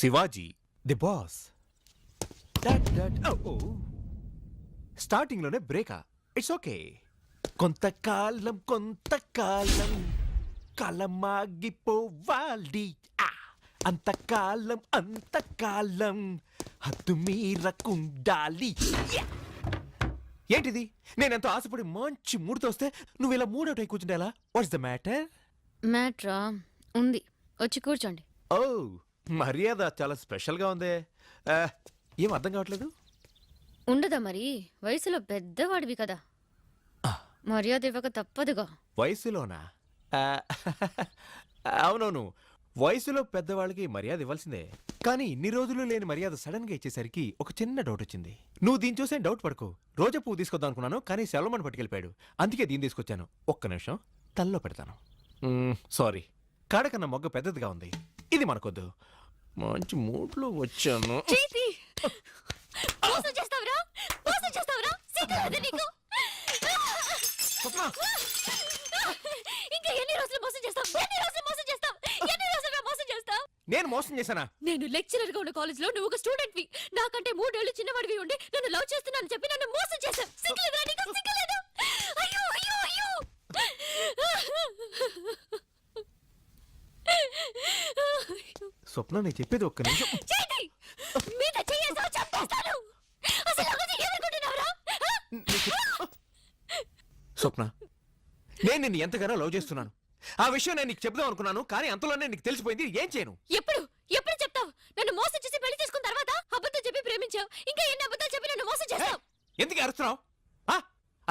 Shivaji the boss. Starting లోనే బ్రేకా. It's okay. కొంతకాలం కాలమాగిపోవాలి, అంతకాలం హద్దు మీరకుండాలి. ఏంటిది? నేనెంతో ఆశపడి మంచి మూడుతో వస్తే నువ్వు ఇలా మూడౌట్ అయి కూర్చుంటేలా? What's the matter? మ్యాట్రా ఉంది, వచ్చి కూర్చోండి. ఓ, మర్యాద చాలా స్పెషల్గా ఉందే. ఏం అర్థం కావట్లేదు. ఉండదా మరి, వయసులో పెద్దవాడివి కదా, మర్యాద ఇవ్వక తప్పదుగా. వయసులోనా? అవునవును, వయసులో పెద్దవాళ్ళకి మర్యాద ఇవ్వాల్సిందే. కానీ ఇన్ని రోజులు లేని మర్యాద సడన్ గా ఇచ్చేసరికి ఒక చిన్న డౌట్ వచ్చింది. నువ్వు దీని చూసే డౌట్ పడుకో. రోజా పువ్వు తీసుకొద్దాం అనుకున్నాను, కానీ సెలవుమని పట్టుకెళ్ళిపోయాడు. అందుకే దీన్ని తీసుకొచ్చాను. ఒక్క నిమిషం తల్లో పెడతాను. సారీ, కాడకన్నా మొగ్గ పెద్దదిగా ఉంది. ఇది మనకొద్దు. మంచి మూడ్లో వచ్చాను. నేను మోసం చేశానా? నేను లెక్చరర్ గా ఉన్న కాలేజ్ లో నువ్వు ఒక స్టూడెంట్ వి, నాకంటే 3 ఏళ్లు చిన్నవాడివి ఉండి నన్ను లవ్ చేస్తున్నానని చెప్పి నన్ను మోసం చేశావు. సిగ్గులేదా నీకు? సిగ్గులేదు? అయ్యో అయ్యో అయ్యో. స్వప్న, నేను చెప్పేది ఒక్క నిమిషం. మీద చెయ్యేసావు, చంపేస్తాను. అసలు ఏమనుకుంటున్నావురా? స్వప్న, నేను నిన్ను ఎంతగానో లవ్ చేస్తున్నాను. ఆ విషయం నేను నీకు చెప్దాం అనుకున్నాను, కానీ అంతలోనే నీకు తెలిసిపోయింది. ఏం చేయను? ఎప్పుడు ఎప్పుడు చెప్తావు? నన్ను మోసం చేసి పెళ్లి చేసుకున్న తర్వాత అబద్ధం చెప్పి ప్రేమించావు, ఇంకా ఎన్ని అబద్ధాలు చెప్పి నన్ను మోసం చేస్తావు? ఎందుకు అరుస్తున్నావు?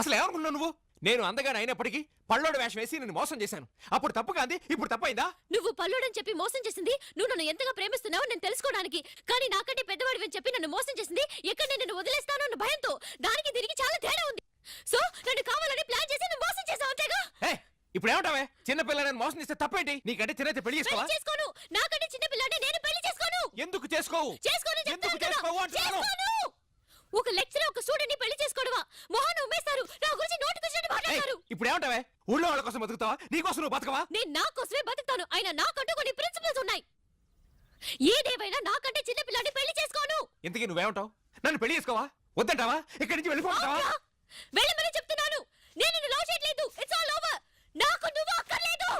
అసలు ఏమనుకున్నావు నువ్వు? నేను అందగానే అయినప్పటికీ పళ్ళోడు వేషం వేసి నిన్ను మోసం చేశాను. అప్పుడు తప్పు కాంది, ఇప్పుడు తప్పైందా? నువ్వు పల్లోడని చెప్పి మోసం చేసింది నువ్వు నన్ను ఎంతగా ప్రేమిస్తున్నావు నేను తెలుసుకోవడానికి, కానీ నాకంటే పెద్దవాడివి అని చెప్పి నన్ను మోసం చేసింది ఎక్కడ నేను వదిలేస్తాను అన్న భయంతో. దానికి తిరిగి చాలా తేడా ఉంది. సో నన్ను కావాలని ప్లాన్ చేసి నువ్వు మోసం చేసావు, అంతేగా? ఇప్పుడు ఏమంటావే? చిన్న పిల్లని మోసం చేస్తే తప్పేంటి? నీకంటే చిన్నైతే పెళ్లి చేసుకోను. నాకంటే చిన్న పిల్లని నేను పెళ్లి చేసుకోను. ఎందుకు చేసుకోవు? ఎందుకు చేసుకోవు? ఒక లెక్చరర్ ఒక స్టూడెంట్ ని పెళ్లి చేసుకోవడమా? మొహాన్ని ఉమ్మేస్తారు, నా గురించి నోటికొచ్చినట్టు మాట్లాడతారు. ఇప్పుడు ఏమంటావే? ఊళ్ళో వాళ్ళ కోసం బతుకుతావా? నీ కోసం నువ్వు బతకవా? నేను నా కోసమే బతుకుతాను. అయినా నాకంటూ కొన్ని ప్రిన్సిపల్స్ ఉన్నాయి. ఏదేమైనా నాకంటే చిన్న పిల్లని పెళ్లి చేసుకోను. ఇంతకీ నువ్వేమంటావు? నన్ను పెళ్లి చేసుకోవా? వద్దంటావా? ఇక్కడి నుంచి వెళ్ళిపోతావా? వెళ్ళమని చెప్తున్నాను. నేను నిన్ను లవ్ చేయట్లేదు. It's all over. నాకు నువ్వు అక్కర్లేదు.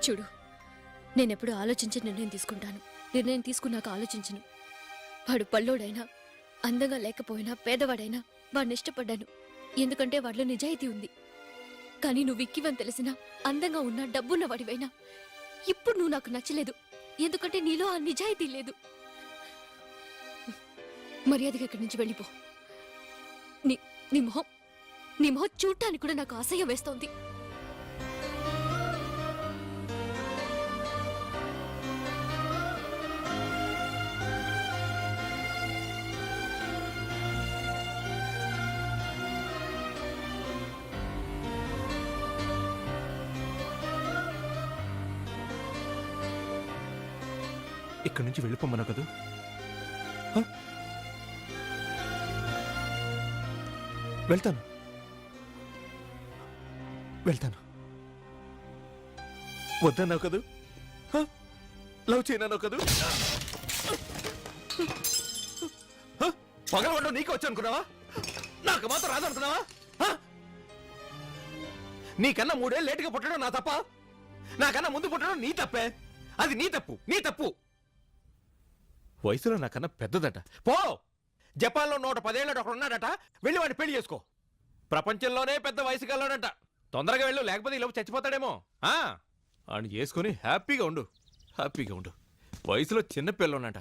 చూడు, నేనెప్పుడు ఆలోచించి నిర్ణయం తీసుకుంటాను. నిర్ణయం తీసుకున్నాక ఆలోచించను. వాడు పళ్ళోడైనా, అందంగా లేకపోయినా, పేదవాడైనా వాడిని ఇష్టపడ్డాను. ఎందుకంటే వాడిలో నిజాయితీ ఉంది. కానీ నువ్వు విక్కివని తెలిసినా, అందంగా ఉన్నా, డబ్బున్న వాడివైనా ఇప్పుడు నువ్వు నాకు నచ్చలేదు. ఎందుకంటే నీలో ఆ నిజాయితీ లేదు. మర్యాదగా ఇక్కడి నుంచి వెళ్ళిపో. నీ మొహం చూడటానికి కూడా నాకు అసహ్యం వేస్తోంది. ఇక్కడి నుంచి వెళ్ళిపోమన్నా కదా? వెళ్తాను. వద్దన్నావు కదూ? లవ్ చేయనన్నావు కదూ? పగలవడం నీకు వచ్చి అనుకున్నావా? నాకు మాత్రం రాదు అనుకున్నావా? నీకన్నా 3 ఏళ్ళు లేటుగా పుట్టడం నా తప్ప? నాకన్నా ముందు పుట్టడం నీ తప్పే. అది నీ తప్పు. వయసులో నాకన్నా పెద్దదట. పో, జపాన్లో 110 ఏళ్ళట ఒకడు ఉన్నాడట. వెళ్ళి వాడిని పెళ్లి చేసుకో. ప్రపంచంలోనే పెద్ద వయసు గలవాడట. తొందరగా వెళ్ళు, లేకపోతే ఈ లోపు చచ్చిపోతాడేమో. ఆయన చేసుకుని హ్యాపీగా ఉండు. వయసులో చిన్న పిల్ల ఉన్నట.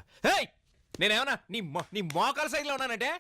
నేనేమన్నా నీ మోకాల సైజులో ఉన్నానంటే?